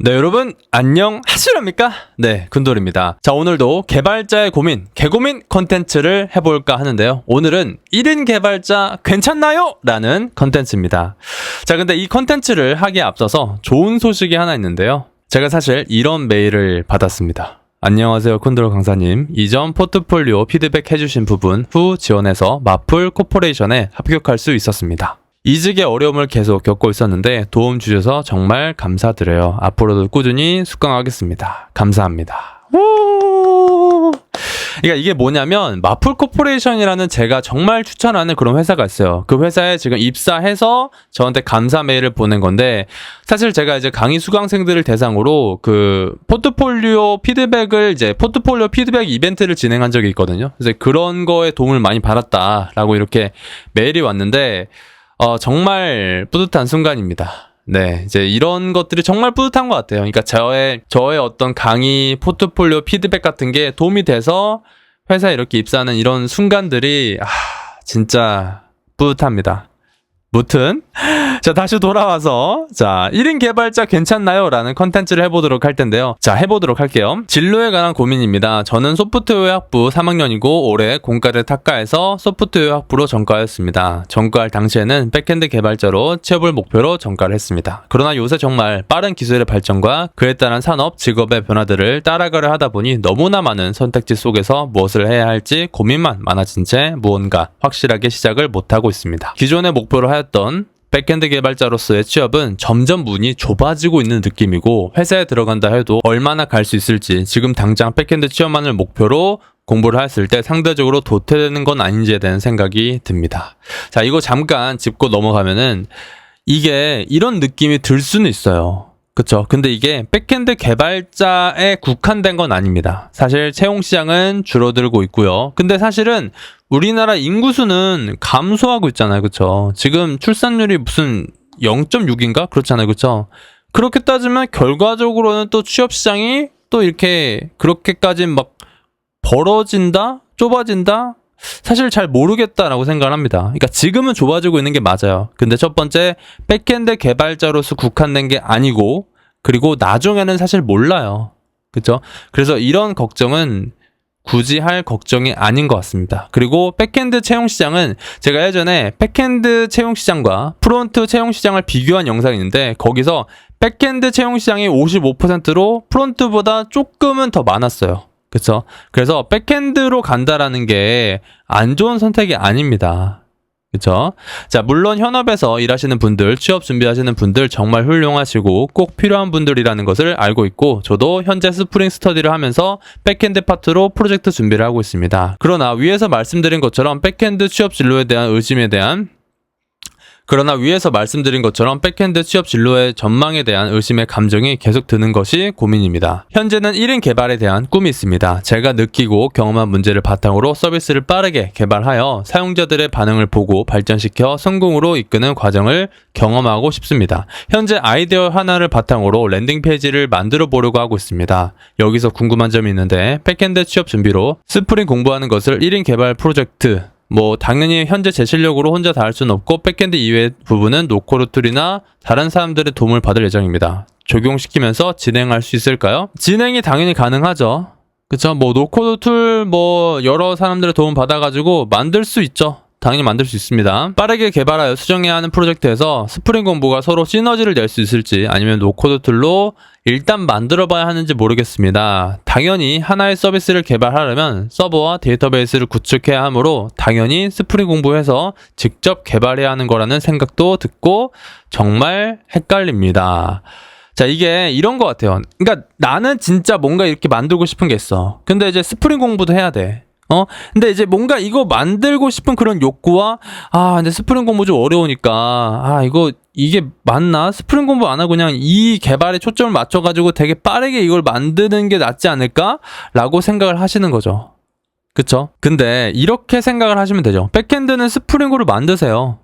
네, 여러분 안녕하시렵니까? 네, 군돌입니다. 자, 오늘도 개발자의 고민, 개고민 컨텐츠를 해볼까 하는데요. 오늘은 1인 개발자 괜찮나요? 라는 컨텐츠입니다. 자, 근데 이 컨텐츠를 하기에 앞서서 좋은 소식이 하나 있는데요. 제가 사실 이런 메일을 받았습니다. 안녕하세요, 쿤돌 강사님. 이전 포트폴리오 피드백 해주신 부분 후 지원해서 마플 코퍼레이션에 합격할 수 있었습니다. 이직의 어려움을 계속 겪고 있었는데 도움 주셔서 정말 감사드려요. 앞으로도 꾸준히 숙강하겠습니다. 감사합니다. 그러니까 이게 뭐냐면 마플 코퍼레이션이라는 제가 정말 추천하는 그런 회사가 있어요. 그 회사에 지금 입사해서 저한테 감사 메일을 보낸 건데, 사실 제가 이제 강의 수강생들을 대상으로 그 포트폴리오 피드백 이벤트를 진행한 적이 있거든요. 그래서 그런 거에 도움을 많이 받았다라고 이렇게 메일이 왔는데 정말 뿌듯한 순간입니다. 네, 이제 이런 것들이 정말 뿌듯한 것 같아요. 그러니까 저의 어떤 강의, 포트폴리오 피드백 같은 게 도움이 돼서 회사에 이렇게 입사하는 이런 순간들이 진짜 뿌듯합니다. 무튼 자, 다시 돌아와서 1인 개발자 괜찮나요? 라는 컨텐츠를 해보도록 할 텐데요. 자, 해보도록 할게요. 진로에 관한 고민입니다. 저는 소프트웨어 학부 3학년이고 올해 공과를 탁가해서 소프트웨어 학부로 전과하였습니다. 전과할 당시에는 백엔드 개발자로 취업을 목표로 전과를 했습니다. 그러나 요새 정말 빠른 기술의 발전과 그에 따른 산업, 직업의 변화들을 따라가려 하다 보니 너무나 많은 선택지 속에서 무엇을 해야 할지 고민만 많아진 채 무언가 확실하게 시작을 못하고 있습니다. 기존의 목표로 하였던 백엔드 개발자로서의 취업은 점점 문이 좁아지고 있는 느낌이고, 회사에 들어간다 해도 얼마나 갈 수 있을지, 지금 당장 백엔드 취업만을 목표로 공부를 했을 때 상대적으로 도태되는 건 아닌지에 대한 생각이 듭니다. 자, 이거 잠깐 짚고 넘어가면은 이게 이런 느낌이 들 수는 있어요. 그쵸? 근데 이게 백엔드 개발자에 국한된 건 아닙니다. 사실 채용 시장은 줄어들고 있고요. 근데 사실은 우리나라 인구수는 감소하고 있잖아요. 그쵸? 지금 출산율이 무슨 0.6인가? 그렇잖아요. 그쵸? 그렇게 따지면 결과적으로는 또 취업 시장이 또 이렇게 그렇게까지 막 벌어진다? 좁아진다? 사실 잘 모르겠다라고 생각을 합니다. 그러니까 지금은 좁아지고 있는 게 맞아요. 근데 첫 번째, 백엔드 개발자로서 국한된 게 아니고, 그리고 나중에는 사실 몰라요. 그쵸? 그래서 이런 걱정은 굳이 할 걱정이 아닌 것 같습니다. 그리고 백엔드 채용 시장은 제가 예전에 백엔드 채용 시장과 프론트 채용 시장을 비교한 영상이 있는데, 거기서 백엔드 채용 시장이 55%로 프론트보다 조금은 더 많았어요. 그쵸? 그래서 백엔드로 간다라는 게 안 좋은 선택이 아닙니다. 그쵸? 자, 물론 현업에서 일하시는 분들, 취업 준비하시는 분들 정말 훌륭하시고 꼭 필요한 분들이라는 것을 알고 있고, 저도 현재 스프링 스터디를 하면서 백엔드 파트로 프로젝트 준비를 하고 있습니다. 그러나 위에서 말씀드린 것처럼 백엔드 취업 진로에 대한 백엔드 취업 진로의 전망에 대한 의심의 감정이 계속 드는 것이 고민입니다. 현재는 1인 개발에 대한 꿈이 있습니다. 제가 느끼고 경험한 문제를 바탕으로 서비스를 빠르게 개발하여 사용자들의 반응을 보고 발전시켜 성공으로 이끄는 과정을 경험하고 싶습니다. 현재 아이디어 하나를 바탕으로 랜딩 페이지를 만들어 보려고 하고 있습니다. 여기서 궁금한 점이 있는데, 백엔드 취업 준비로 스프링 공부하는 것을 1인 개발 프로젝트, 당연히 현재 제 실력으로 혼자 다 할 수는 없고 백엔드 이외의 부분은 노코드 툴이나 다른 사람들의 도움을 받을 예정입니다. 적용시키면서 진행할 수 있을까요? 진행이 당연히 가능하죠. 그쵸? 노코드 툴 여러 사람들의 도움 받아가지고 만들 수 있죠. 당연히 만들 수 있습니다. 빠르게 개발하여 수정해야 하는 프로젝트에서 스프링 공부가 서로 시너지를 낼 수 있을지, 아니면 노코드 툴로 일단 만들어 봐야 하는지 모르겠습니다. 당연히 하나의 서비스를 개발하려면 서버와 데이터베이스를 구축해야 하므로 당연히 스프링 공부해서 직접 개발해야 하는 거라는 생각도 듣고 정말 헷갈립니다. 자, 이게 이런 것 같아요. 그러니까 나는 진짜 뭔가 이렇게 만들고 싶은 게 있어. 근데 이제 스프링 공부도 해야 돼. 근데 이제 뭔가 이거 만들고 싶은 그런 욕구와, 근데 스프링 공부 좀 어려우니까, 이게 맞나? 스프링 공부 안 하고 그냥 이 개발에 초점을 맞춰가지고 되게 빠르게 이걸 만드는 게 낫지 않을까? 라고 생각을 하시는 거죠. 그쵸? 근데 이렇게 생각을 하시면 되죠. 백엔드는 스프링으로 만드세요.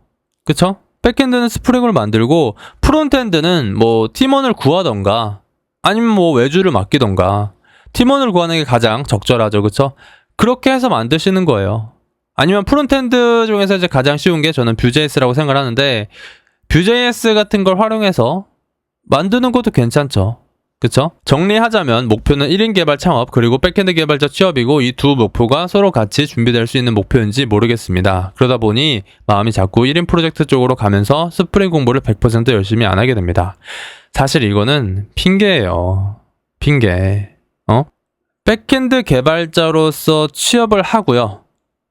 그쵸? 백엔드는 스프링으로 만들고, 프론트엔드는 팀원을 구하던가, 아니면 외주를 맡기던가, 팀원을 구하는 게 가장 적절하죠. 그쵸? 그렇게 해서 만드시는 거예요. 아니면 프론트엔드 중에서 이제 가장 쉬운 게 저는 뷰.js라고 생각을 하는데, 뷰.js 같은 걸 활용해서 만드는 것도 괜찮죠. 그쵸? 정리하자면 목표는 1인 개발 창업 그리고 백엔드 개발자 취업이고 이 두 목표가 서로 같이 준비될 수 있는 목표인지 모르겠습니다. 그러다 보니 마음이 자꾸 1인 프로젝트 쪽으로 가면서 스프링 공부를 100% 열심히 안 하게 됩니다. 사실 이거는 핑계예요. 핑계. 백엔드 개발자로서 취업을 하고요.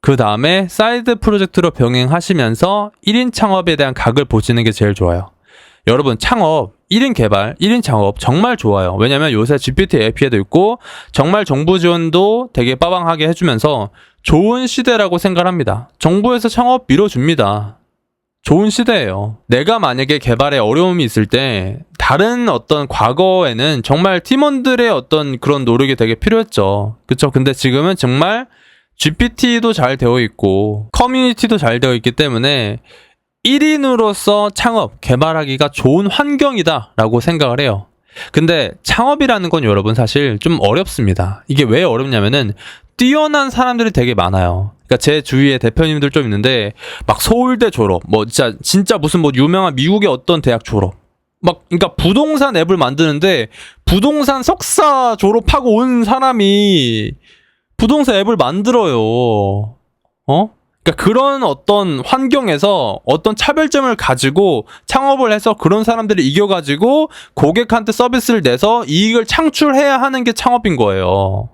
그 다음에 사이드 프로젝트로 병행하시면서 1인 창업에 대한 각을 보시는 게 제일 좋아요. 여러분 창업, 1인 개발, 1인 창업 정말 좋아요. 왜냐면 요새 GPT API도 있고 정말 정부 지원도 되게 빠방하게 해주면서 좋은 시대라고 생각합니다. 정부에서 창업 밀어줍니다. 좋은 시대예요. 내가 만약에 개발에 어려움이 있을 때 다른 어떤 과거에는 정말 팀원들의 어떤 그런 노력이 되게 필요했죠. 그쵸? 근데 지금은 정말 GPT도 잘 되어 있고 커뮤니티도 잘 되어 있기 때문에 1인으로서 창업, 개발하기가 좋은 환경이다 라고 생각을 해요. 근데 창업이라는 건 여러분 사실 좀 어렵습니다. 이게 왜 어렵냐면은 뛰어난 사람들이 되게 많아요. 그러니까 제 주위에 대표님들 좀 있는데 막 서울대 졸업, 뭐 진짜 무슨 뭐 유명한 미국의 어떤 대학 졸업, 막 그러니까 부동산 앱을 만드는데 부동산 석사 졸업하고 온 사람이 부동산 앱을 만들어요. 그러니까 그런 어떤 환경에서 어떤 차별점을 가지고 창업을 해서 그런 사람들을 이겨가지고 고객한테 서비스를 내서 이익을 창출해야 하는 게 창업인 거예요.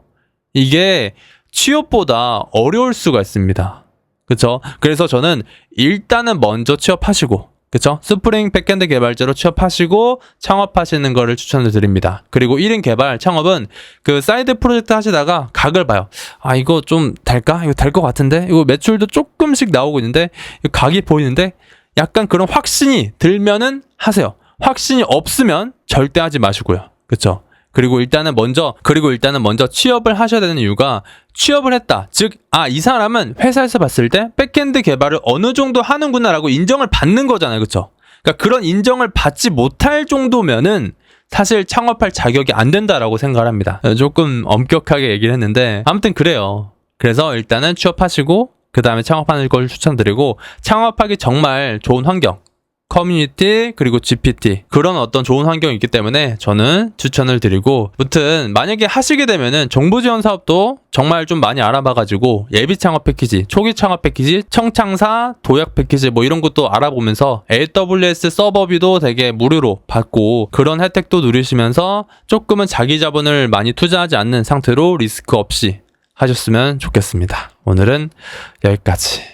이게 취업보다 어려울 수가 있습니다. 그쵸? 그래서 저는 일단은 먼저 취업하시고, 그쵸? 스프링 백엔드 개발자로 취업하시고 창업하시는 거를 추천을 드립니다. 그리고 1인 개발 창업은 그 사이드 프로젝트 하시다가 각을 봐요. 아, 이거 좀 될까? 이거 될 것 같은데? 이거 매출도 조금씩 나오고 있는데 이거 각이 보이는데? 약간 그런 확신이 들면은 하세요. 확신이 없으면 절대 하지 마시고요. 그쵸? 그리고 일단은 먼저 취업을 하셔야 되는 이유가 취업을 했다. 즉, 이 사람은 회사에서 봤을 때 백엔드 개발을 어느 정도 하는구나라고 인정을 받는 거잖아요. 그쵸? 그러니까 그런 인정을 받지 못할 정도면은 사실 창업할 자격이 안 된다라고 생각을 합니다. 조금 엄격하게 얘기를 했는데 아무튼 그래요. 그래서 일단은 취업하시고 그 다음에 창업하는 걸 추천드리고 창업하기 정말 좋은 환경. 커뮤니티 그리고 GPT 그런 어떤 좋은 환경이 있기 때문에 저는 추천을 드리고 아무튼 만약에 하시게 되면은 정부 지원 사업도 정말 좀 많이 알아봐가지고 예비 창업 패키지, 초기 창업 패키지, 청창사, 도약 패키지 뭐 이런 것도 알아보면서 AWS 서버비도 되게 무료로 받고 그런 혜택도 누리시면서 조금은 자기 자본을 많이 투자하지 않는 상태로 리스크 없이 하셨으면 좋겠습니다. 오늘은 여기까지.